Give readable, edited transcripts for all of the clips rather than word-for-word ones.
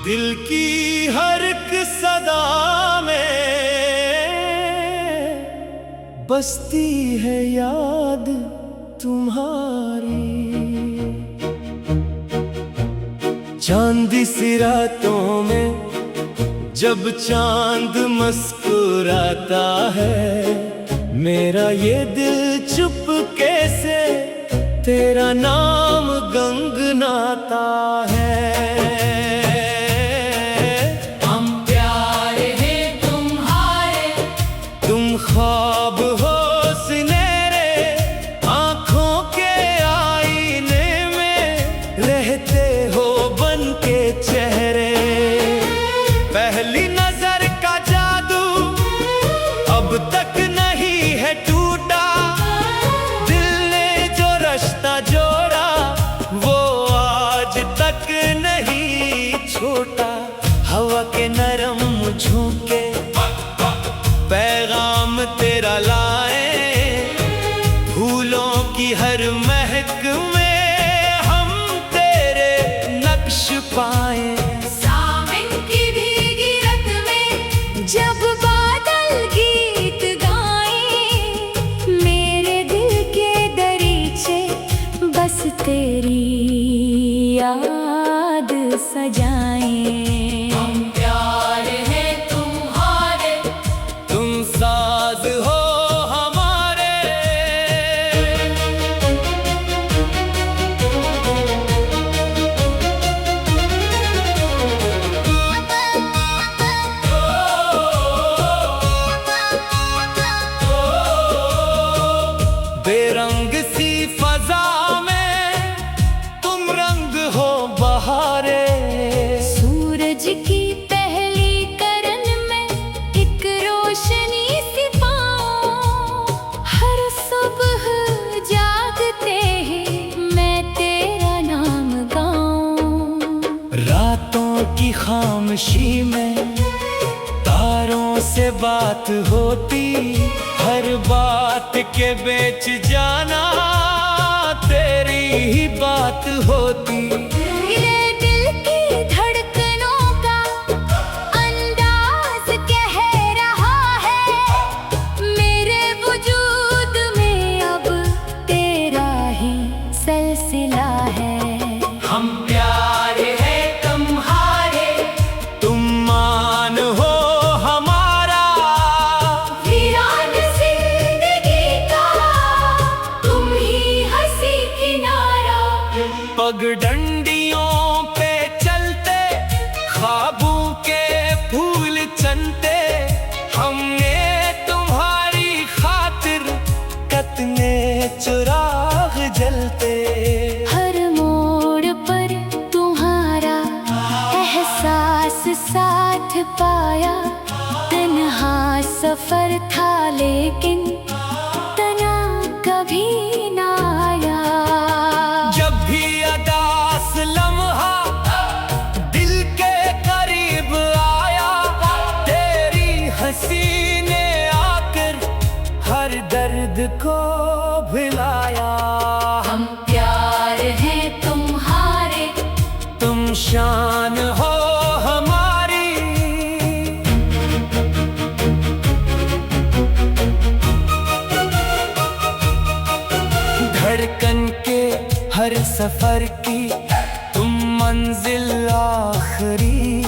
दिल की हर एक सदा में बसती है याद तुम्हारी। चांदी सी रातों में जब चांद मुस्कुराता है, मेरा ये दिल चुपके से तेरा नाम गुनगुनाता है। हम प्यार हैं तुम्हारे, तुम ख्वाब हो सुनहरे, आँखों के आईने में रहते हो बन के चेहरे। पहली नजर का जादू अब तक नहीं है टूटा, दिल ने जो रिश्ता जोड़ा वो आज तक नहीं छूटा। हवा के नरम झोंके पैगाम तेरा लाए, फूलों की हर महक में हम तेरे नक्श पाए। सावन की भीगी रत में जब बादल गीत गाएं, मेरे दिल के दरीचे बस तेरी याद सजाएं। हम प्यार हैं तुम्हारे, तुम साज हो हमारे। बेरंग सी फजा में तुम रंग हो बहारे। सूरज की पहली किरण में एक रोशनी सी पाऊं, हर सुबह जागते ही मैं तेरा नाम गाऊं। रातों की खामोशी में तारों से बात होती, हर बात के बेच जाना तेरी ही बात होती। ये दिल की धड़कनों का अंदाज कह रहा है, मेरे वजूद में अब तेरा ही सिलसिला है। हम प्यार है तुम्हारे, तुम मान हो हमारा। वीरान जिंदगी का तुम ही हंसी किनारा। पगडंडियों पे चलते ख्वाबों के फूल चनते, हमने तुम्हारी खातिर कितने चिराग जलते। हर मोड़ पर तुम्हारा एहसास साथ पाया, तन्हा सफर था लेकिन तना कभी ना आया। जब भी अदास लम्हा दिल के करीब आया, तेरी हंसी ने आकर हर दर्द को भुलाया। हम प्यार हैं तुम्हारे, तुम शान हो हमारी। धड़कन के हर सफर की तुम मंजिल आखिरी।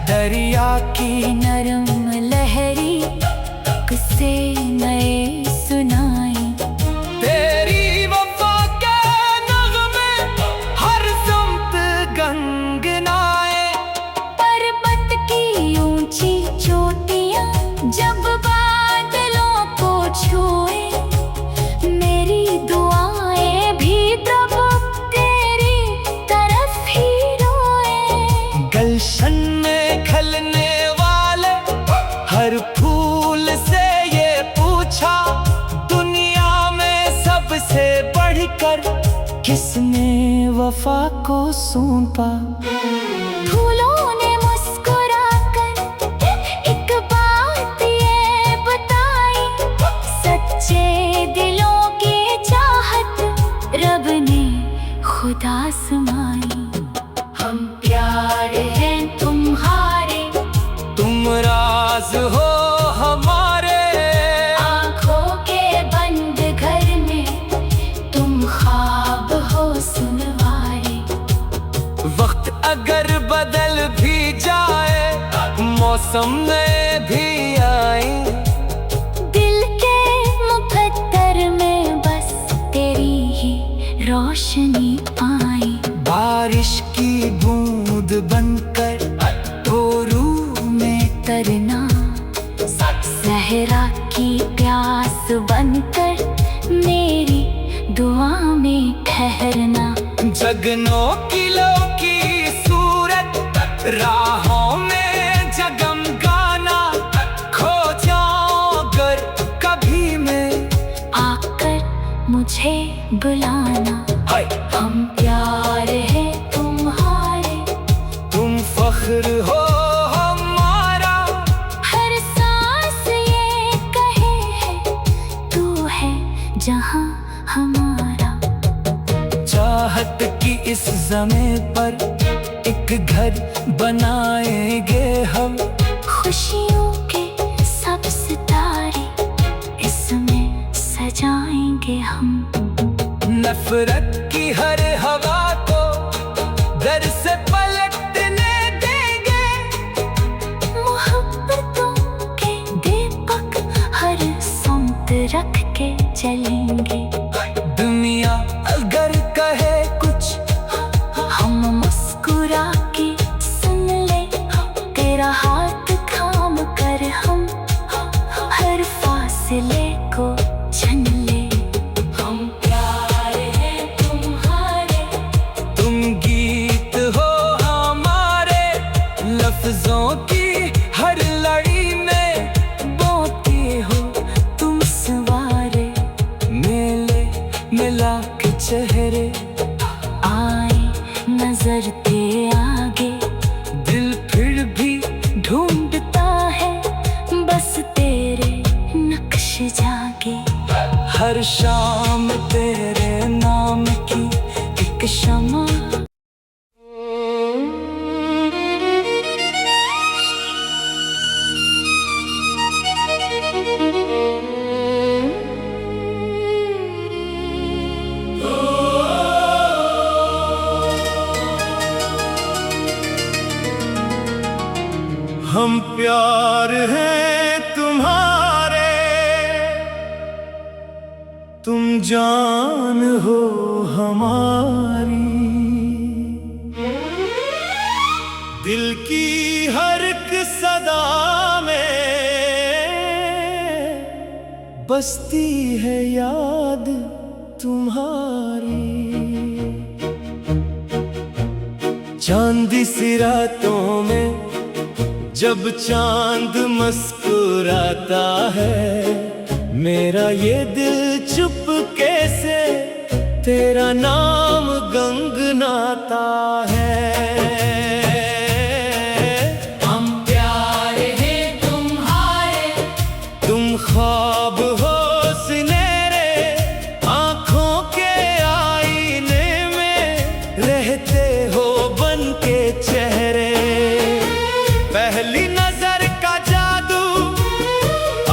दरिया की नरम लहरी किस्से नए सुनाई। तेरी वफा के नगमे हर सुमत गनगनाए। पर्वत की ऊंची चोटियां जब बादलों को छुए, मेरी दुआएं भी तब तेरी तरफ ही रोए। गलशन में खलने वाले हर फूल से ये पूछा, दुनिया में सबसे बढ़कर किसने वफा को सौंपा। फूलों ने मुस्कुराकर एक बात ये बताई, सच्चे दिलों की चाहत रब ने खुद आसमाई। हम प्यार हैं अगर बदल भी जाए मौसम में भी आए, दिल के मुकद्दर में बस तेरी ही रोशनी आई। बारिश की बूंद बनकर रूह में तरना, सहरा की प्यास बनकर मेरी दुआ में ठहरना। जगनों किलों की सूरत राहों में जगमगाना, खो जाऊं अगर कभी मैं आकर मुझे बुलाना। हम प्यार है तुम्हारे, तुम फख्र हो हमारा, हर सांस ये कहे है तू है जहां हमारा। चाहत की इस ज़मीं पर एक घर बनाएंगे हम, खुशियों के सब सितारे इसमें सजाएंगे हम। नफरत की हर हवा को दर से पलटने देंगे, मोहब्बतों के दीपक हर संत रख के चलेंगे। दुनिया अगर कहे कुछ हम मुस्कुरा के सुन ले, तेरा हाथ थाम कर हम हर फासले को चन ले। हम प्यार है तुम्हारे, तुम गीत हो हमारे, लफ्जों की हर लड़ी में बोती हो तुम सवारे। मेले मिला के चेहरे आए नजर के आगे, दिल फिर भी ढूंढता है बस तेरे नक्श जागे। हर शाम तेरे नाम की एक शमा। हम प्यार हैं तुम्हारे, तुम जान हो हमारी, दिल की हर एक सदा में बसती है याद तुम्हारी। चांदी सी रातों में जब चांद मुस्कुराता है, मेरा ये दिल चुपके से तेरा नाम गुनगुनाता है। हम प्यार है तुम्हारे, तुम ख्वाब हो सुनहरे, आँखों के आईने में रहते हो बन के चेहरे। पहली नजर का जादू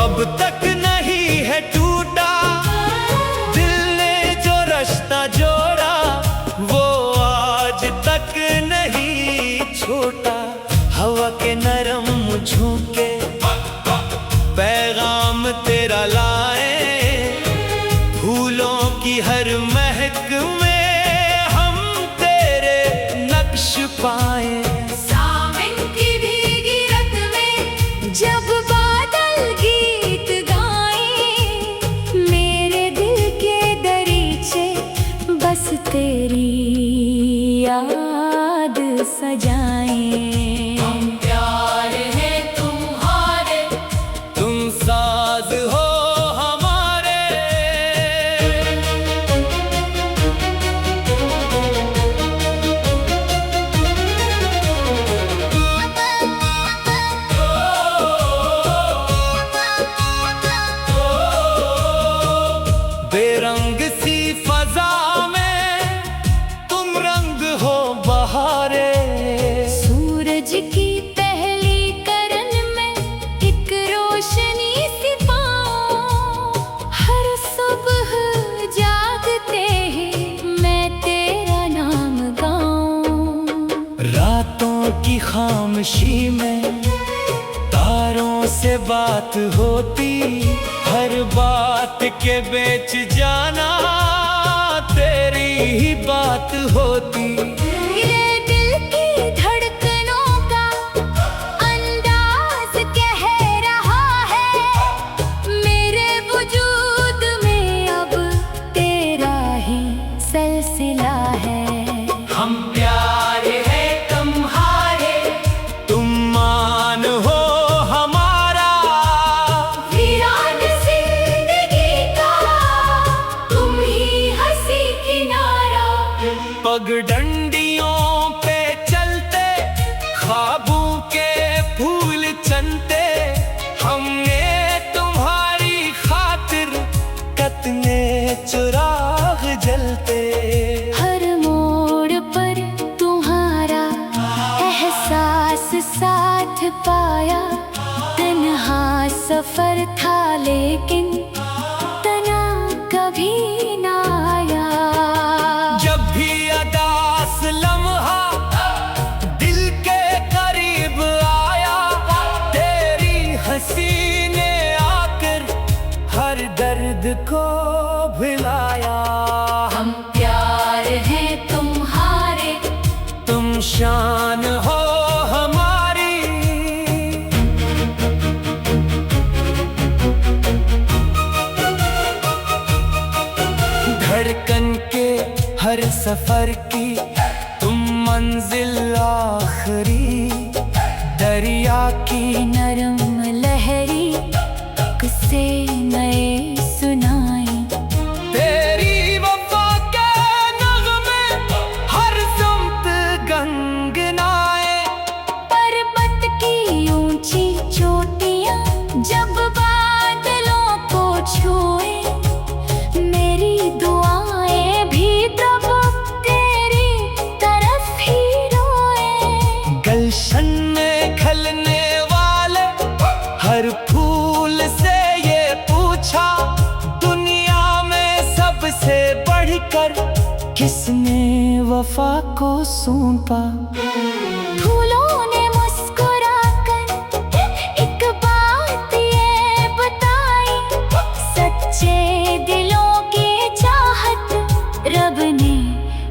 अब तक नहीं है टूटा, दिल ने जो रिश्ता जोड़ा वो आज तक नहीं छूटा। हवा के नरम झोंके पैगाम तेरा लाए, फूलों की हर महक में हम तेरे नक्श पाए। जब बादल गीत गाए, मेरे दिल के दरीचे बस तेरी याद सजाए। हम प्यार है तुम्हारे, तुम साज हो हमारे, बेरंग सी फजा में तुम रंग हो बहारे। सूरज खामोशी में तारों से बात होती, हर बात के बेच जाना तेरी ही बात होती। ये दिल की धड़कनों का अंदाज कह रहा है, मेरे वजूद में अब तेरा ही सिलसिला है। हम प्यार है तुम्हारे, तुम मान हो हमारा, वीरान जिंदगी का तुम ही हंसी किनारा। पगडंडियों पे चलते ख्वाबों के फूल चनते, हमने तुम्हारी खातिर कितने चिराग जलते। हर मोड़ पर तुम्हारा एहसास साथ पाया, तन्हा सफर था लेकिन तना कभी ना आया। जब भी अदास लम्हा दिल के करीब आया, तेरी हंसी ने आकर हर दर्द को भुलाया। हम प्यार हैं तुम्हारे, तुम शान हो हमारी, धड़कन के हर सफर की तुम मंजिल आखिरी। दरिया की नरम लहरी किस्से नए सुनाई। तेरी वफा के नगमे हर सुमत गनगनाए। पर्वत की ऊंची चोटियां जब बादलों को छुए, मेरी दुआएं भी तब तेरी तरफ ही रोए। गलशन में खलने वाले हर फूल से ये पूछा, दुनिया में सबसे बढ़कर किसने वफा को सौंपा। फूलों ने मुस्कुराकर एक बात ये बताई, सच्चे दिलों की चाहत रब ने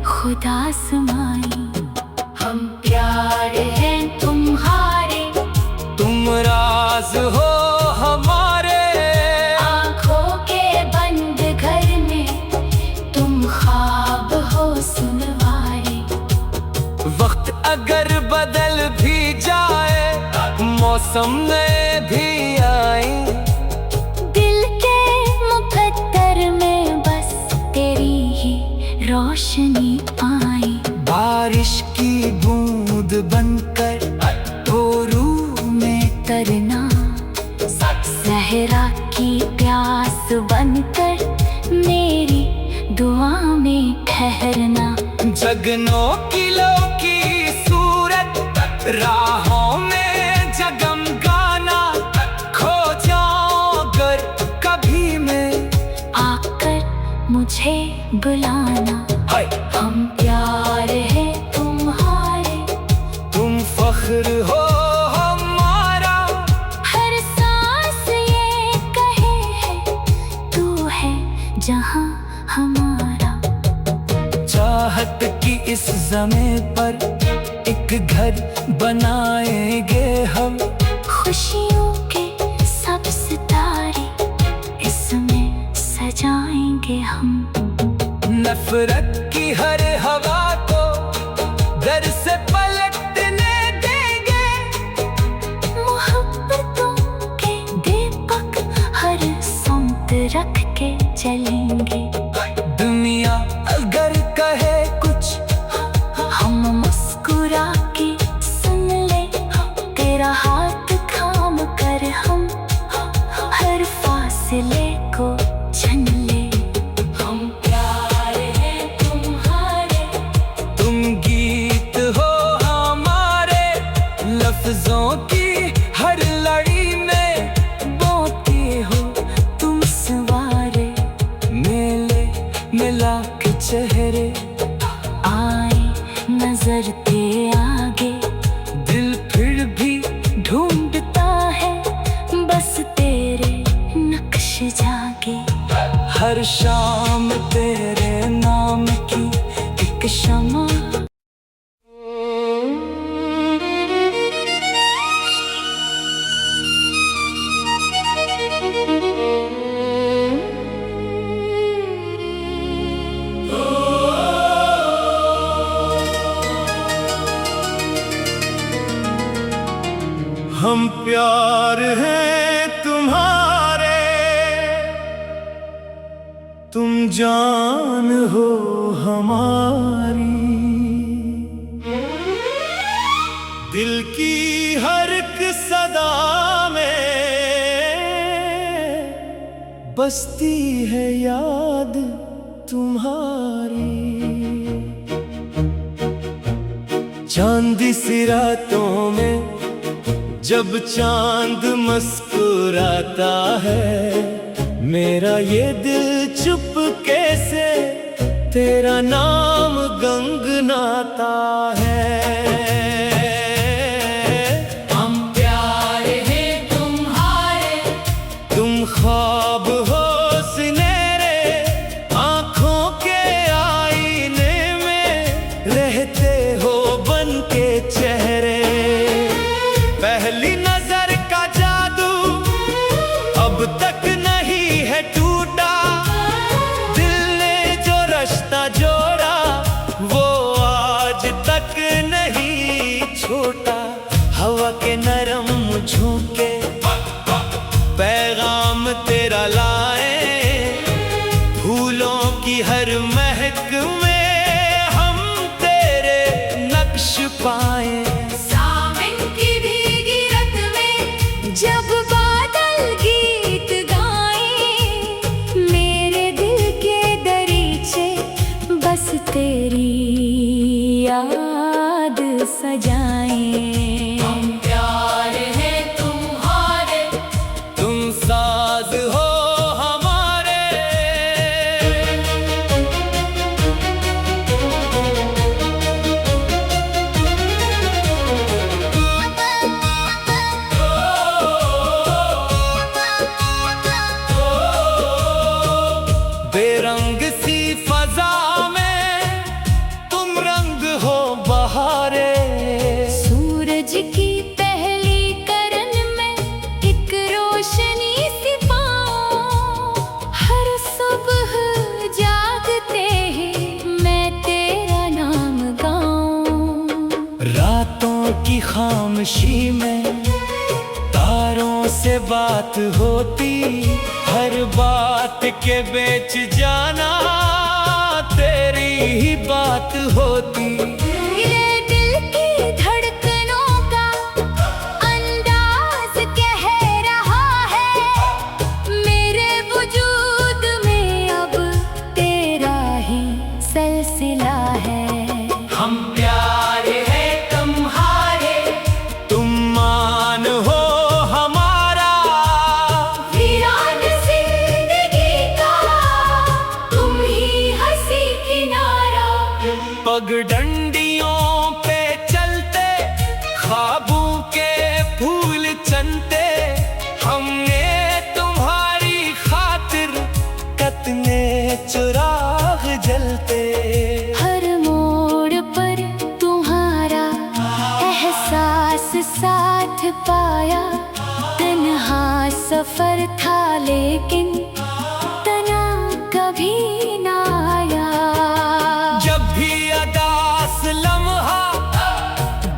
खुदा समाई। हम प्यार हैं तुम्हारे, तुम राज हो हमारे, आँखों के बंद घर में तुम ख्वाब हो सुनवारे। वक्त अगर बदल भी जाए, मौसम में भी आए, दिल के मुकद्दर में बस तेरी ही रोशनी आई। बारिश की बूंद बनकर तो रूह में तरना, सहरा की प्यास बनकर मेरी दुआ में ठहरना। जगनों किलों की सूरत राहों में जगमगाना, खो जाऊं अगर कभी मैं आकर मुझे बुलाना। हाय। हम प्यार है तुम्हारे, तुम फख्र हो हमारा, हर सांस ये कहे है तू है जहां हमारा। चाहत की इस ज़मीं पर एक घर बनाएंगे हम, खुशियों के सब सितारे इसमें सजाएंगे हम। नफरत की हर हवा को दर से पलटने देंगे, मोहब्बतों के दीपक हर सुमत रख के चलेंगे। दुनिया अगर कहे कुछ हम मुस्कुरा के सुन ले, तेरा हाथ थाम कर हम हर फासले को छन ले। हम प्यार हैं तुम्हारे, तुम गीत हो हमारे, लफ्जों की हर लड़ी में बोती हो तुम सवारे। मेले मिला के चेहरे आए नजर के आगे, दिल हर शाम तेरे नाम की एक शमा। हम प्यार हैं तुम्हारे, तुम जान हो हमारी। दिल की हर एक सदा में बसती है याद तुम्हारी। चांदी सी रातों में जब चांद मुस्कुराता है, मेरा ये दिल चुपके से तेरा नाम गुनगुनाता है। हम प्यार हैं तुम्हारे, तुम ख्वाब हो सुनहरे, आँखों के आईने में रहते हो बन के चेहरे। पहली नजर का जादू अब तक नहीं है टूटा, दिल ने जो रिश्ता जोड़ा वो आज तक नहीं छूटा। हवा के नरम झोंके पैगाम तेरा लाए, फूलों की हर महक में हम तेरे नक्श पाए। जब बादल गीत गाएं, मेरे दिल के दरीचे बस तेरी याद सजाएं। हम प्यार हैं तुम्हारे, तुम साज हो हमारे। बेरंग सी फजा में तुम रंग हो बहारे। सूरज की पहली किरण में एक रोशनी सी पाऊं, हर सुबह जागते ही मैं तेरा नाम गाऊं। रातों की खामोशी में तारों से बात होती, हर बात के बीच जाना तेरी ही बात होती। ये दिल की धड़कनों का अंदाज कह रहा है, मेरे वजूद में अब तेरा ही सिलसिला है। हम प्यार हैं तुम्हारे, तुम मान हो हमारा। वीरान जिंदगी का तुम ही हंसी किनारा। पगडंडियों पे चलते ख्वाबों के फूल चनते, हमने तुम्हारी खातिर कितने चिराग जलते। हर मोड़ पर तुम्हारा एहसास साथ पाया, तन्हा सफर था लेकिन तना कभी ना आया। जब भी अदास लम्हा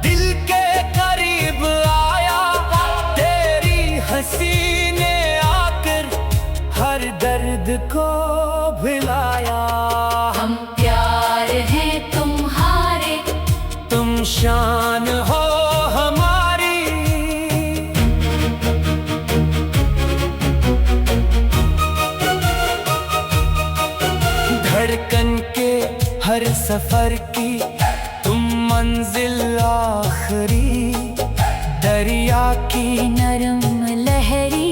दिल के करीब आया, तेरी हंसी ने आकर हर दर्द को भुलाया। हम प्यार हैं तुम्हारे, तुम शान हो हमारी। धड़कन के हर सफर की तुम मंजिल आखिरी। दरिया की नरम लहरी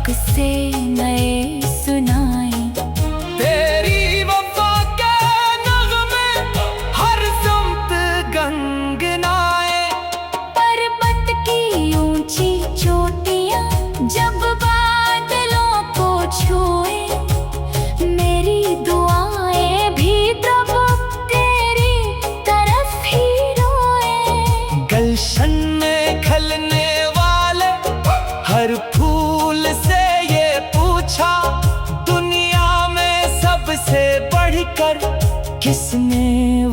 किस्से नए सुनाई। तेरी वफा के नगमे हर समत गनगनाए। पर्वत की ऊंची चोटियां जब बादलों को छुए,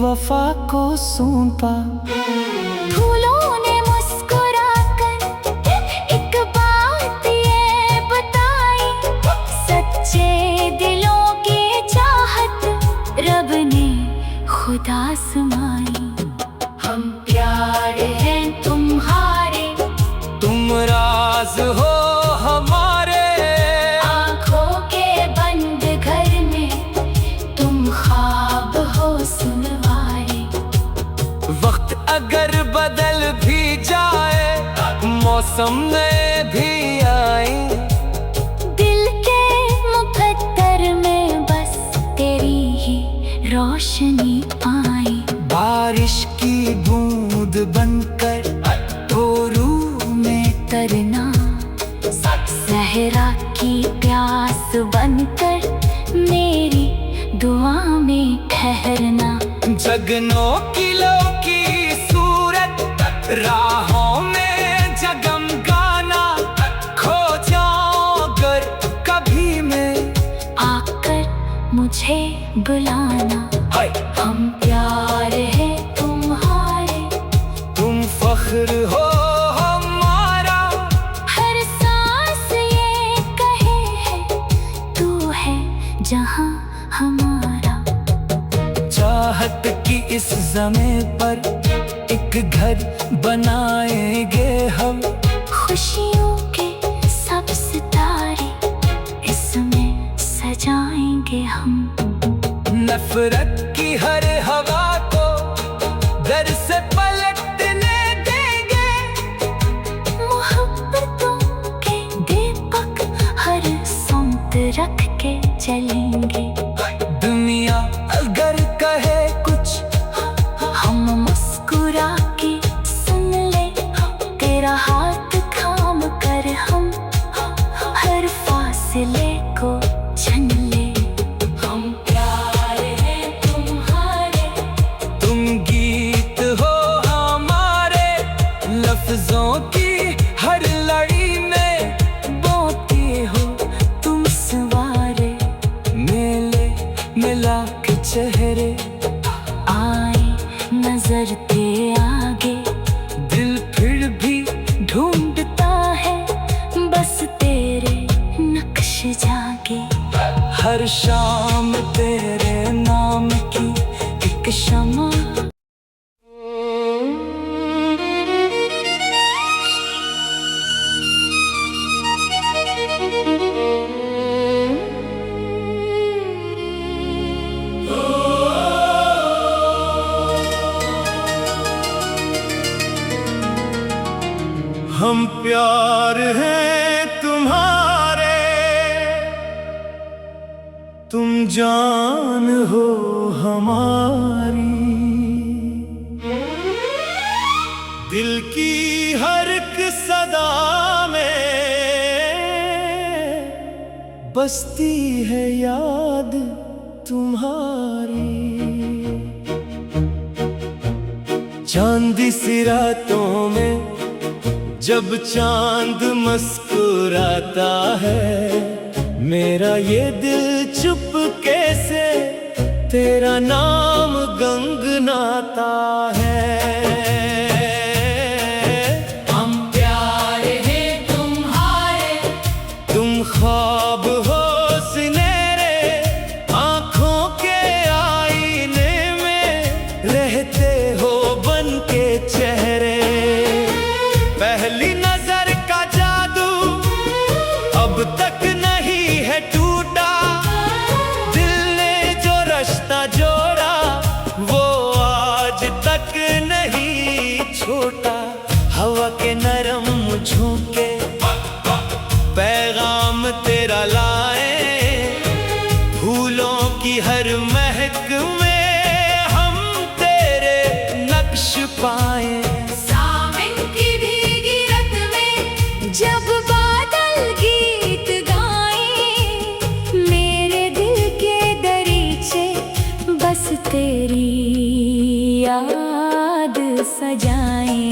वफा को सौंपा। फूलों ने मुस्कुराकर एक बात ये बताई, सच्चे दिलों की चाहत रब ने खुदा समाई। हम प्यार हैं तुम्हारे, तुम राज हो हमारे, आँखों के बंद घर में तुम ख्वाब हो सुनवारे। वक्त अगर बदल भी जाए, मौसम नए भी आए, दिल के मुकद्दर में बस तेरी ही रोशनी आई। बारिश की बूंद बनकर रूह में तरना, सहरा की प्यास बनकर मेरी दुआ में ठहरना। जगनों किलों की सूरत राहों में जगमगाना, खो जाऊं अगर कभी मैं, आकर मुझे बुलाना। हम प्यार है तुम्हारे, तुम फख्र हो हमारा, हर सांस ये कहे है तू है जहां हमारा। चाहत की इस ज़मीं पर एक घर बनाएंगे हम, खुशियों के सब सितारे इसमें सजाएंगे हम। नफरत की हर हवा को दर से पलटने देंगे, मोहब्बतों के दीपक हर सौंत रख के चलेंगे। दुनिया अगर कहे कुछ, हम मुस्कुरा के सुन ले, तेरा हाथ थाम कर हम हर फासले को छन ले। हम प्यार है तुम्हारे, तुम गीत हो हमारे, लफ्जों की हर लड़ी में बोती हो तुम सवारे। मेले मिला के चेहरे आए नजर के आगे, दिल फिर भी ढूंढता है बस तेरे नक्श जागे। हर शाम तेरे नाम की एक शमा। हम प्यार हैं तुम्हारे, तुम जान हो हमारी। दिल की हर एक सदा में बसती है याद तुम्हारी। चांदी सी रातों में जब चांद मुस्कुराता है, मेरा ये दिल चुपके से तेरा नाम गुनगुनाता है। हम प्यार है तुम्हारे, तुम ख्वाब हो सुनहरे, आँखों के आईने में रहते हो बन के चेहरे। पहली नजर का जादू अब तक नहीं है टूटा, दिल ने जो रिश्ता जोड़ा वो आज तक नहीं छूटा। हवा के नरम झोंके पैगाम तेरा लाए, फूलों की हर महक में हम तेरे नक्श पाए। जब बादल गीत गाए, मेरे दिल के दरीचे बस तेरी याद सजाए।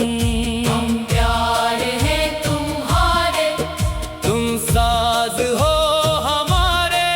हम प्यार है तुम्हारे, तुम साज हो हमारे।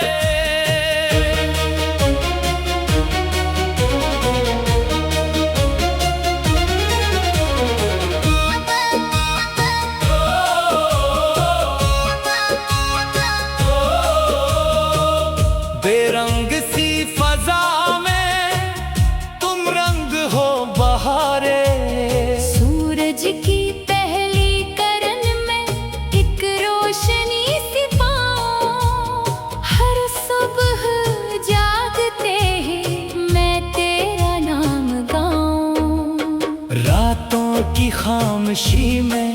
रातों की खामोशी में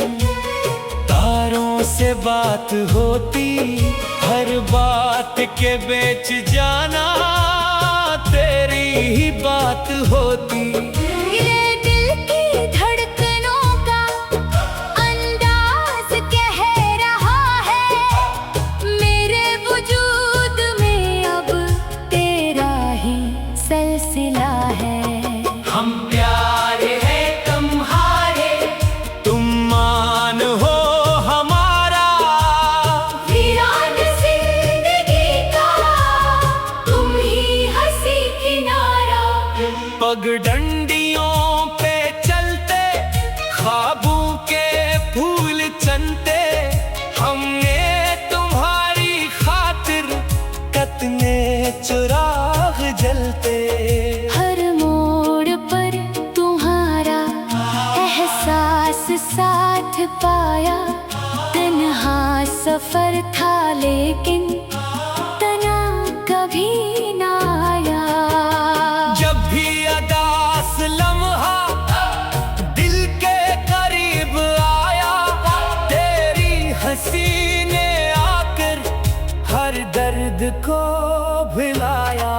तारों से बात होती, हर बात के बेच जाना तेरी ही बात होती। ये दिल की धड़कनों का अंदाज कह रहा है, मेरे वजूद में अब तेरा ही सिलसिला है। हम प्यार है तुम्हारे, तुम मान हो हमारा, वीरान जिंदगी का तुम ही हंसी किनारा। पगडंडियों पे चलते ख्वाबों के फूल चनते, हमने तुम्हारी खातिर कितने चिराग जलते। हर मोड़ पर तुम्हारा एहसास साथ पाया, तन्हा सफर था लेकिन तना कभी ना आया। जब भी अदास लम्हा दिल के करीब आया, तेरी हंसी ने आकर हर दर्द को भुलाया।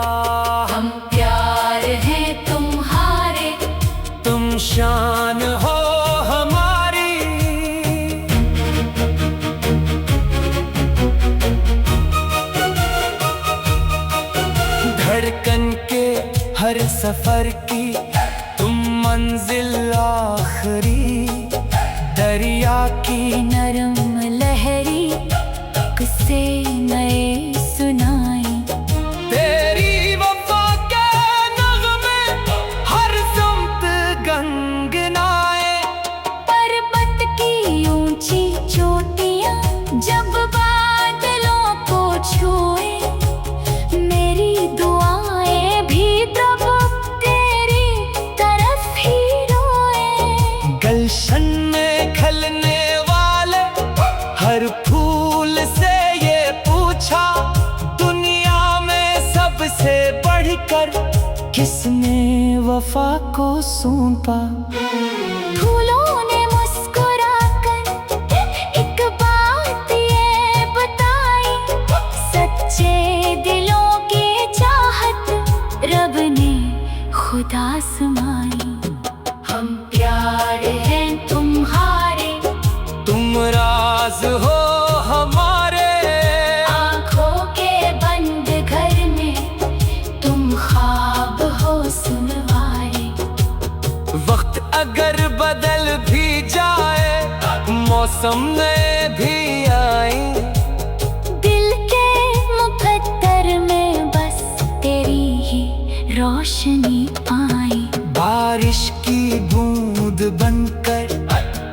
हम प्यार हैं तुम्हारे, तुम शान हो हमारी, धड़कन के हर सफर की तुम मंजिल आखिरी। दरिया की नरम लहरी किस्से नए सुनाई। तेरी वफा के नगमे हर सम्त गनगनाए। पर्वत की ऊंची चोटियां जब बादलों को छुए, मेरी दुआएं भी तब तेरी तरफ ही रोए। गलशन में खिलने वाले हर फूल से ये पूछा, दुनिया में सबसे बढ़कर किसने वफा को सौंपा। फूलों ने मुस्कुराकर एक बात ये बताई, सच्चे दिलों की चाहत रब ने खुदा समाई। हम प्यार हैं तुम्हारे, तुम राज हो हमारे, आँखों के बंद घर में तुम ख्वाब हो सुनवारे। वक्त अगर बदल भी जाए, मौसम में भी आए, दिल के मुकद्दर में बस तेरी ही रोशनी आई। बारिश की बूंद बनकर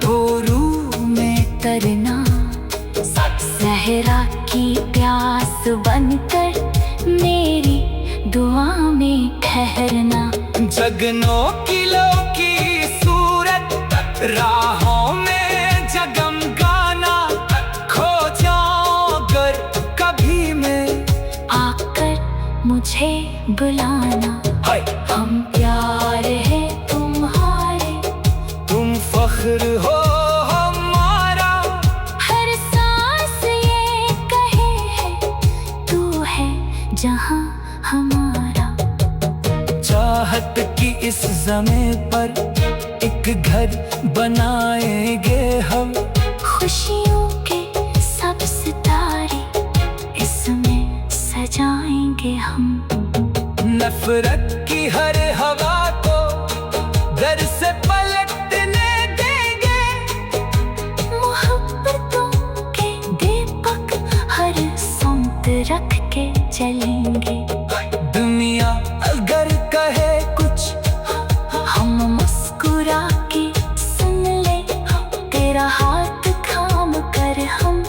तो रूह में तरना, सहरा की प्यास बनकर मेरी दुआ में ठहरना। जगनों किलो की सूरत राहों में जगमगाना, खो जाऊं अगर कभी मैं आकर मुझे बुलाना। हाय। हम प्यार है तुम्हारे, तुम फख्र हो हमारा, हर सांस ये कहे है तू है जहां हमारा। चाहत की इस ज़मीं पर एक घर बनाएंगे हम, खुशियों के सब सितारे इसमें सजाएंगे हम। नफरत की हर हवा को घर से पलटने देंगे, मोहब्बतों के दीपक हर सोमत रख के चलेंगे। दुनिया अगर कहे कुछ हम मुस्कुरा के सुन ले, तेरा हाथ थाम कर हम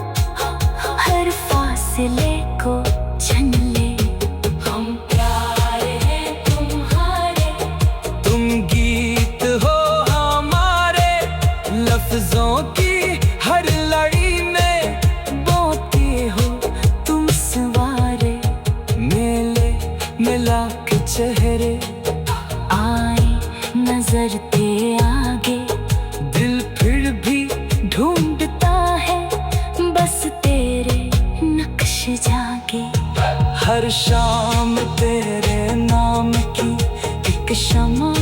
हर फासले को चुन ले। हम प्यार हैं तुम्हारे, तुम गीत हो हमारे, लफ्जों की हर लड़ी में बोती हो तुम सवारे। मेले मिला के चेहरे आए नजर ते आ हर शाम तेरे नाम की एक शमा